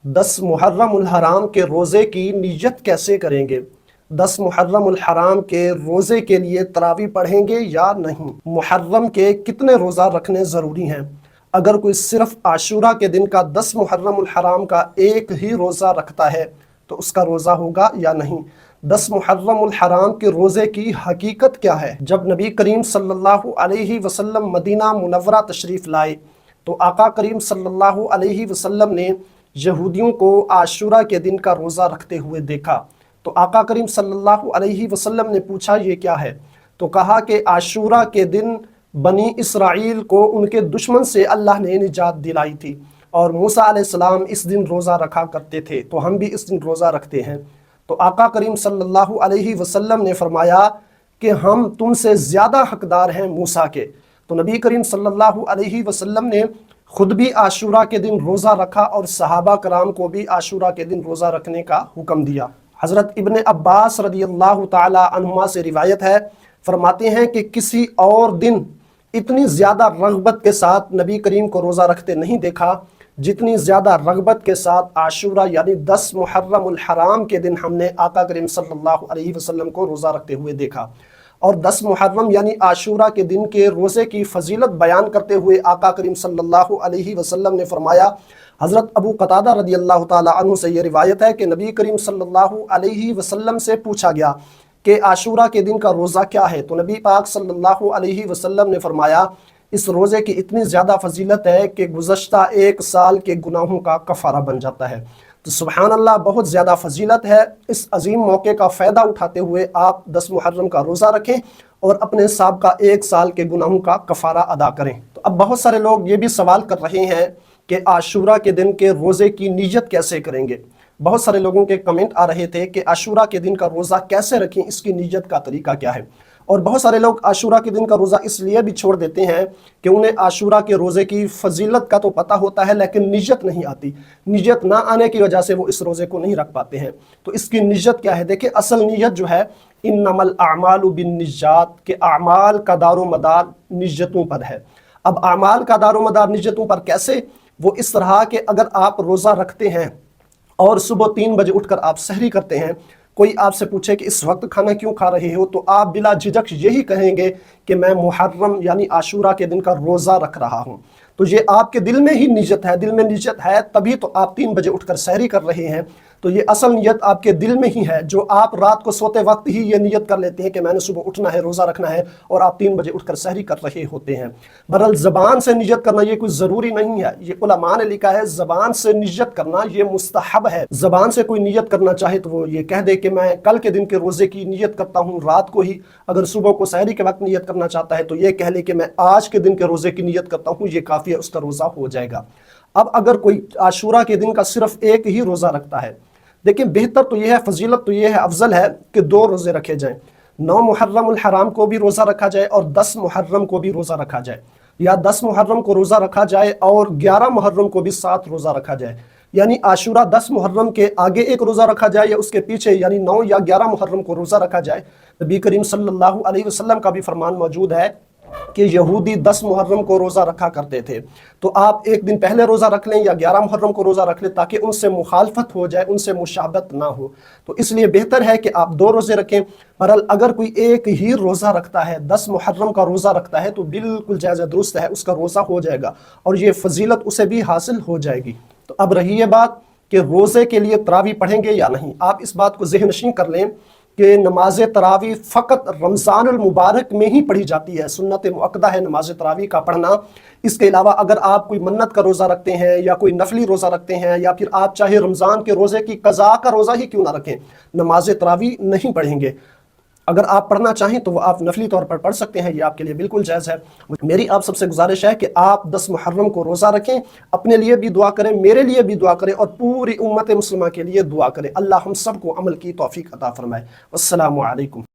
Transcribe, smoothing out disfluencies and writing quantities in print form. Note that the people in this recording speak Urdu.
10 محرم الحرام کے روزے کی نیت کیسے کریں گے؟ 10 محرم الحرام کے روزے کے لیے تراویح پڑھیں گے یا نہیں؟ محرم کے کتنے روزہ رکھنے ضروری ہیں؟ اگر کوئی صرف عاشورہ کے دن کا 10 محرم الحرام کا ایک ہی روزہ رکھتا ہے تو اس کا روزہ ہوگا یا نہیں؟ 10 محرم الحرام کے روزے کی حقیقت کیا ہے؟ جب نبی کریم صلی اللہ علیہ وسلم مدینہ منورہ تشریف لائے تو آقا کریم صلی اللہ علیہ وسلم نے یہودیوں کو عاشورہ کے دن کا روزہ رکھتے ہوئے دیکھا تو آقا کریم صلی اللہ علیہ وسلم نے پوچھا یہ کیا ہے؟ تو کہا کہ عاشورہ کے دن بنی اسرائیل کو ان کے دشمن سے اللہ نے نجات دلائی تھی اور موسیٰ علیہ السلام اس دن روزہ رکھا کرتے تھے تو ہم بھی اس دن روزہ رکھتے ہیں۔ تو آقا کریم صلی اللہ علیہ وسلم نے فرمایا کہ ہم تم سے زیادہ حقدار ہیں موسیٰ کے۔ تو نبی کریم صلی اللہ علیہ وسلم نے خود بھی عاشورہ کے دن روزہ رکھا اور صحابہ کرام کو بھی عاشورہ کے دن روزہ رکھنے کا حکم دیا۔ حضرت ابن عباس رضی اللہ تعالی عنہما سے روایت ہے، فرماتے ہیں کہ کسی اور دن اتنی زیادہ رغبت کے ساتھ نبی کریم کو روزہ رکھتے نہیں دیکھا جتنی زیادہ رغبت کے ساتھ عاشورہ یعنی 10 محرم الحرام کے دن ہم نے آقا کریم صلی اللہ علیہ وسلم کو روزہ رکھتے ہوئے دیکھا۔ اور 10 محرم یعنی عاشورہ کے دن کے روزے کی فضیلت بیان کرتے ہوئے آقا کریم صلی اللہ علیہ وسلم نے فرمایا، حضرت ابو قتادہ رضی اللہ تعالی عنہ سے یہ روایت ہے کہ نبی کریم صلی اللہ علیہ وسلم سے پوچھا گیا کہ عاشورہ کے دن کا روزہ کیا ہے؟ تو نبی پاک صلی اللہ علیہ وسلم نے فرمایا اس روزے کی اتنی زیادہ فضیلت ہے کہ گزشتہ 1 سال کے گناہوں کا کفارہ بن جاتا ہے۔ تو سبحان اللہ، بہت زیادہ فضیلت ہے۔ اس عظیم موقع کا فائدہ اٹھاتے ہوئے آپ 10 محرم کا روزہ رکھیں اور اپنے سابقہ 1 سال کے گناہوں کا کفارہ ادا کریں۔ تو اب بہت سارے لوگ یہ بھی سوال کر رہے ہیں کہ عاشورہ کے دن کے روزے کی نیت کیسے کریں گے؟ بہت سارے لوگوں کے کمنٹ آ رہے تھے کہ عاشورہ کے دن کا روزہ کیسے رکھیں، اس کی نیت کا طریقہ کیا ہے؟ اور بہت سارے لوگ عاشورہ کے دن کا روزہ اس لیے بھی چھوڑ دیتے ہیں کہ انہیں عاشورہ کے روزے کی فضیلت کا تو پتہ ہوتا ہے لیکن نیت نہیں آتی۔ نیت نہ آنے کی وجہ سے وہ اس روزے کو نہیں رکھ پاتے ہیں۔ تو اس کی نیت کیا ہے؟ دیکھیں، اصل نیت جو ہے انما الاعمال بالنیات، کہ اعمال کا دار و مدار نیتوں پر ہے۔ اب اعمال کا دار و مدار نیتوں پر کیسے؟ وہ اس طرح کہ اگر آپ روزہ رکھتے ہیں اور صبح 3 بجے اٹھ کر آپ سحری کرتے ہیں، کوئی آپ سے پوچھے کہ اس وقت کھانا کیوں کھا رہے ہو تو آپ بلا جھجک یہی کہیں گے کہ میں محرم یعنی عاشورہ کے دن کا روزہ رکھ رہا ہوں۔ تو یہ آپ کے دل میں ہی نیت ہے، دل میں نیت ہے تبھی تو آپ 3 بجے اٹھ کر سحری کر رہے ہیں۔ تو یہ اصل نیت آپ کے دل میں ہی ہے، جو آپ رات کو سوتے وقت ہی یہ نیت کر لیتے ہیں کہ میں نے صبح اٹھنا ہے، روزہ رکھنا ہے، اور آپ 3 بجے اٹھ کر سحری کر رہے ہوتے ہیں۔ بہرحال زبان سے نیت کرنا یہ کوئی ضروری نہیں ہے، یہ علماء نے لکھا ہے زبان سے نیت کرنا یہ مستحب ہے۔ زبان سے کوئی نیت کرنا چاہے تو وہ یہ کہہ دے کہ میں کل کے دن کے روزے کی نیت کرتا ہوں رات کو ہی، اگر صبح کو سحری کے وقت نیت کرنا چاہتا ہے تو یہ کہہ لے کہ میں آج کے دن کے روزے کی نیت کرتا ہوں، یہ کافی ہے، اس کا روزہ ہو جائے گا۔ اب اگر کوئی عاشورہ کے دن کا صرف ایک ہی روزہ رکھتا ہے، دیکھیں بہتر تو یہ ہے، فضیلت تو یہ ہے، افضل ہے کہ 2 روزے رکھے جائیں۔ 9 محرم الحرام کو بھی روزہ رکھا جائے اور 10 محرم کو بھی روزہ رکھا جائے، یا 10 محرم کو روزہ رکھا جائے اور 11 محرم کو بھی ساتھ روزہ رکھا جائے، یعنی عاشورہ 10 محرم کے آگے ایک روزہ رکھا جائے یا اس کے پیچھے، یعنی 9 یا 11 محرم کو روزہ رکھا جائے۔ نبی کریم صلی اللہ علیہ وسلم کا بھی فرمان موجود ہے کہ یہودی 10 محرم کو روزہ رکھا کرتے تھے، تو آپ ایک دن پہلے روزہ رکھ لیں یا 11 محرم کو روزہ رکھ لیں تاکہ ان سے مخالفت ہو جائے، ان سے مشابہت نہ ہو۔ تو اس لیے بہتر ہے کہ آپ 2 روزے رکھیں۔ بہرحال اگر کوئی ایک ہی روزہ رکھتا ہے، 10 محرم کا روزہ رکھتا ہے، تو بالکل جائز درست ہے، اس کا روزہ ہو جائے گا اور یہ فضیلت اسے بھی حاصل ہو جائے گی۔ تو اب رہی یہ بات کہ روزے کے لیے تراویح پڑھیں گے یا نہیں۔ آپ اس بات کو ذہن نشین کر لیں کہ نماز تراویح فقط رمضان المبارک میں ہی پڑھی جاتی ہے، سنت مؤکدہ ہے نماز تراویح کا پڑھنا۔ اس کے علاوہ اگر آپ کوئی منت کا روزہ رکھتے ہیں یا کوئی نفلی روزہ رکھتے ہیں یا پھر آپ چاہے رمضان کے روزے کی قضا کا روزہ ہی کیوں نہ رکھیں، نماز تراویح نہیں پڑھیں گے۔ اگر آپ پڑھنا چاہیں تو وہ آپ نفلی طور پر پڑھ سکتے ہیں، یہ آپ کے لیے بالکل جائز ہے۔ میری آپ سب سے گزارش ہے کہ آپ 10 محرم کو روزہ رکھیں، اپنے لیے بھی دعا کریں، میرے لیے بھی دعا کریں اور پوری امت مسلمہ کے لیے دعا کریں۔ اللہ ہم سب کو عمل کی توفیق عطا فرمائے۔ السلام علیکم۔